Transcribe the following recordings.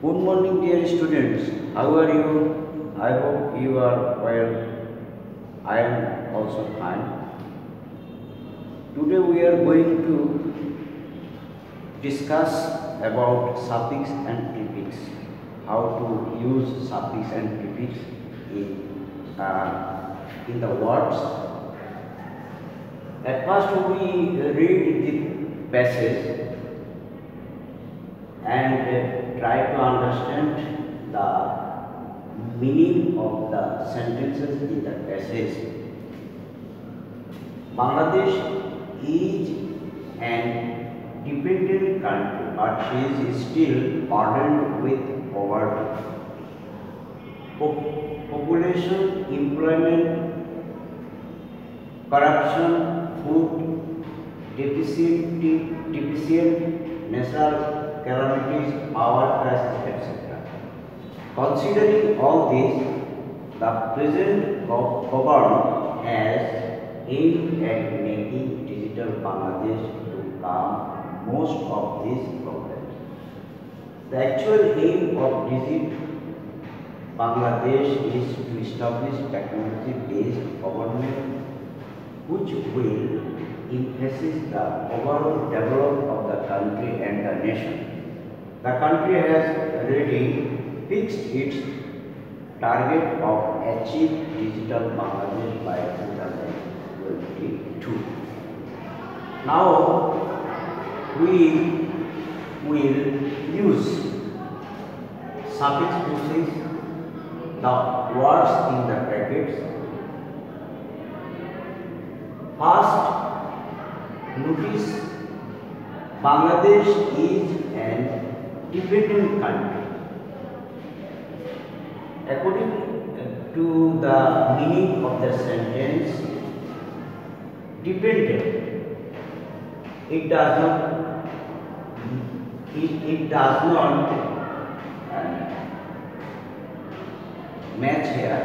Good morning, dear students. How are you? I hope you are well. I am also fine. Today we are going to discuss about suffix and prefix. How to use suffix and prefix in the words. At first we read the passage and try to understand the meaning of the sentences in the passage. Bangladesh is an dependent country, but she is still burdened with poverty. Population, employment, corruption, food deficient, natural calamities, power crisis, etc. Considering all this, the present government has aimed at making digital Bangladesh to calm most of these problems. The actual aim of digital Bangladesh is to establish technology-based government which will emphasize the overall development of the country and the nation. The country has already fixed its target of achieve digital Bangladesh by 2022. Now we will use suffix prefix, the words in the brackets. First, notice Bangladesh is an dependent country. According to the meaning of the sentence, dependent, it does not match here.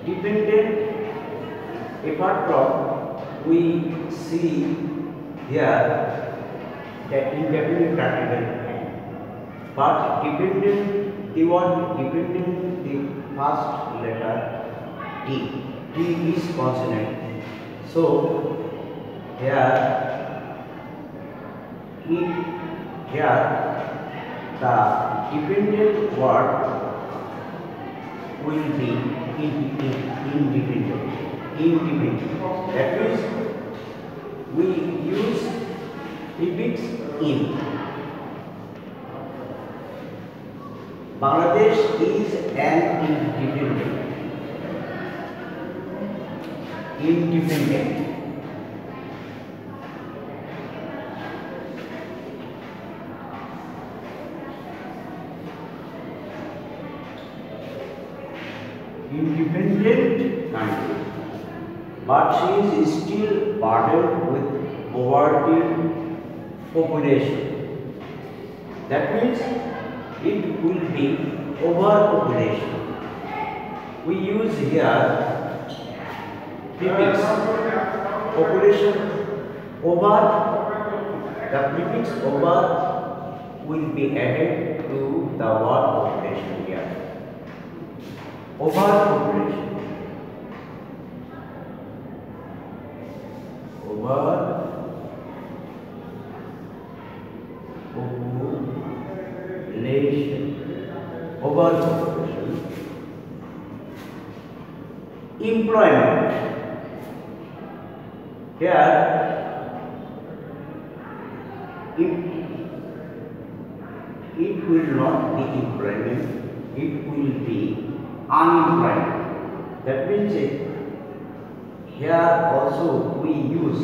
Dependent, apart from we see here the indefinite article and, but dependent, the word dependent, the first letter T. T is consonant. So here the dependent word will be independent. That means we use prefix in. Bangladesh is an independent. Independent country, but she is still burdened with poverty population. That means it will be overpopulation. We use here prefix population over. The prefix over will be added to the word population here. Overpopulation. Overpopulation. Employment. Here, it will not be employment, it will be unemployment. That means here also we use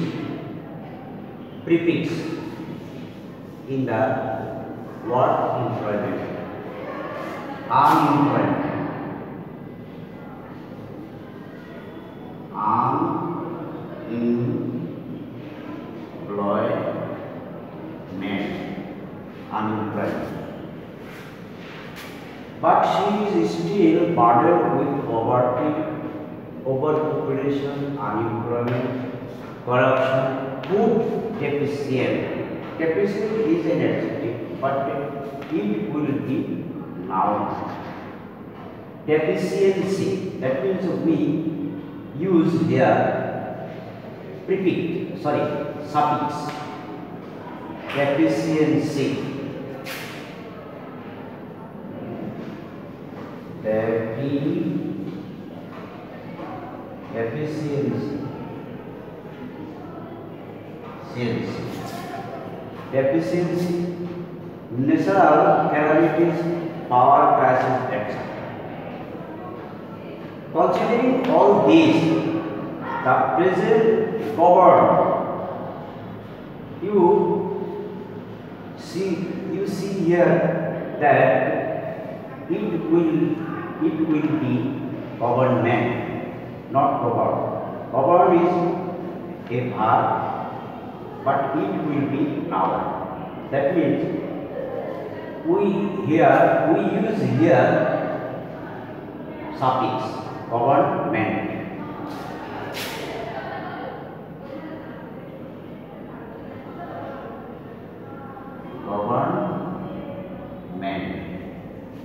prefix in the word employment. Unemployment. Unemployment. But she is still burdened with poverty, overpopulation, unemployment, corruption, food deficient. Deficient is an adjective, but it will be noun. Deficiency, that means we use here suffix. Deficiency. Deficiency, natural calamities, power crisis, etc. Considering all these, the present government, you see here that it will be government, not govern. Govern is a verb, but it will be noun. That means we use here suffix government.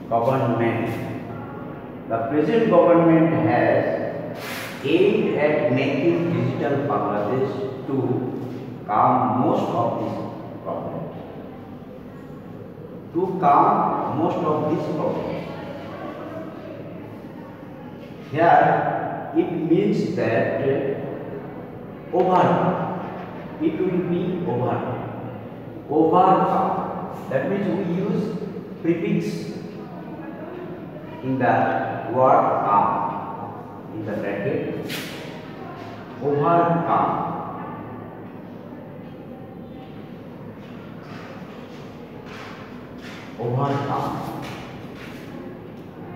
Government. The present government has aimed at making digital Bangladesh to calm most of these problems. Here it means that overcome. It will be overcome. That means we use prefix in the word come in the bracket. Overcome.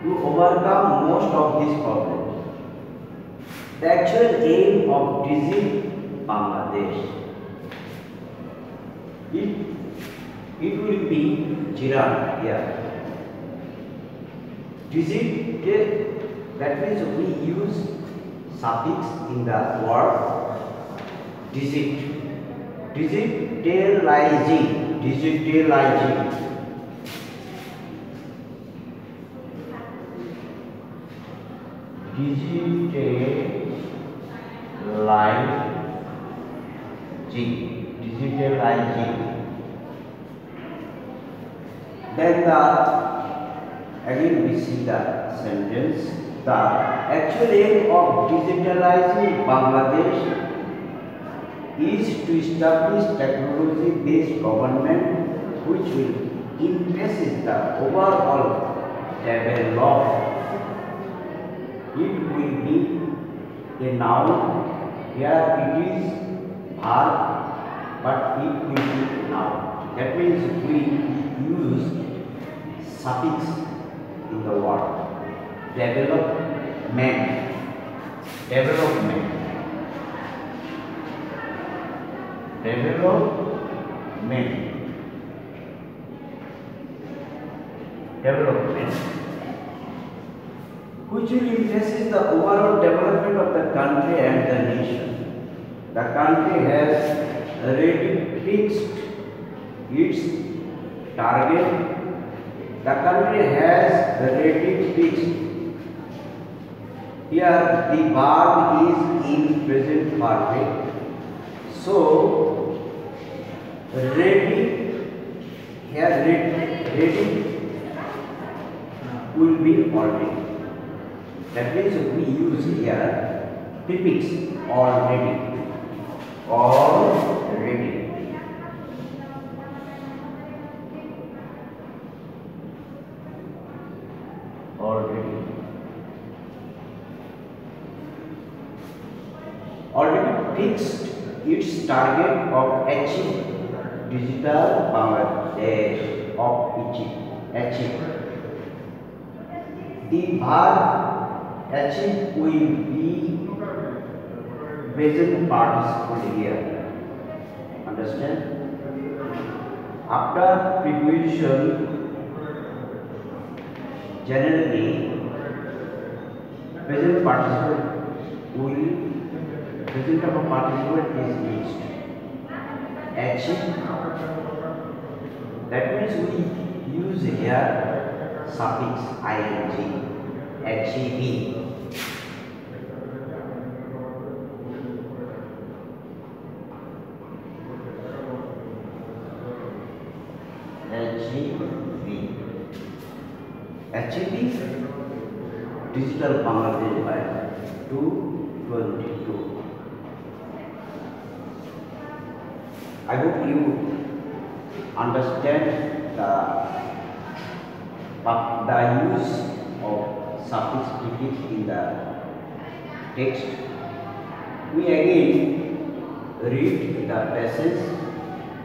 To overcome most of these problems. The actual aim of Digit Bangladesh, it will be Jiran here. Digit, that means we use suffix in the word digit. Digitalizing. Then again we see the sentence. The actual aim of digitalizing Bangladesh is to establish technology-based government which will emphasize the overall development. It will be a noun. Here it is verb, but it will be noun. That means we use suffix in the word. Development. Which will emphasize the overall development of the country and the nation. The country has already fixed its target. The country has already fixed. Here the verb is in present perfect. So ready will be already. That means we use here prefix already. Already fixed its target of achieve digital Bangladesh achieve. The verb achieve will be present participle here. Understand? After preposition, generally present participle present of a participle is used. Achieve. That means means we use here suffix ing, HEB. HEB Digital Bangladesh by 222. I hope you understand the use of suffix prefix in the text. We again read the passage.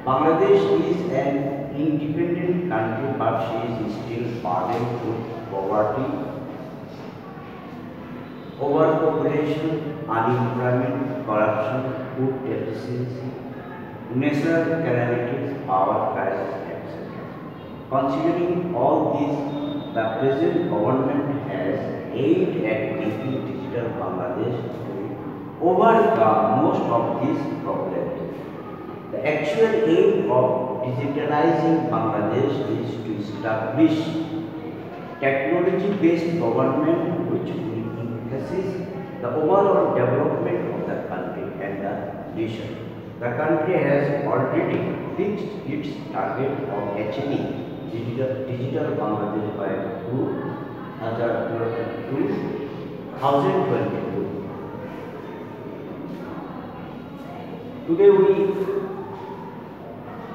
Bangladesh is an independent country, but she is still burdened with poverty, overpopulation, unemployment, corruption, food deficiency, natural calamities, power crisis, etc. Considering all this, the present government has aimed at making digital Bangladesh to overcome most of these problems. The actual aim of digitalizing Bangladesh is to establish technology-based government which will emphasize the overall development of the country and the nation. The country has already fixed its target of achieving digital Bangladesh by 2022. Today we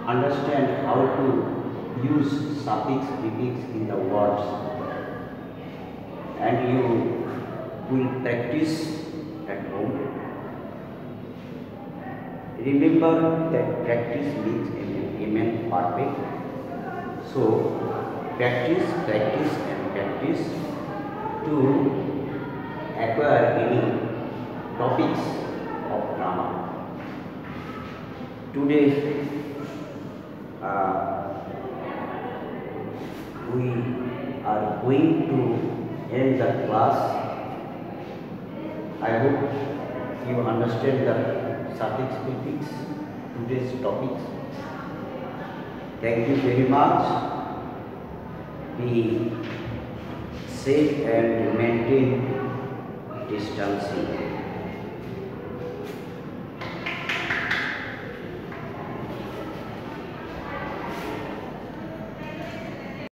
understand how to use suffix prefix in the words, and you will practice at home. Remember that practice makes a man perfect. So practice, practice and practice to acquire any topics of grammar. Today we are going to end the class. I hope you understand the suffix prefix, today's topics. Thank you very much. Be safe and maintain distancing.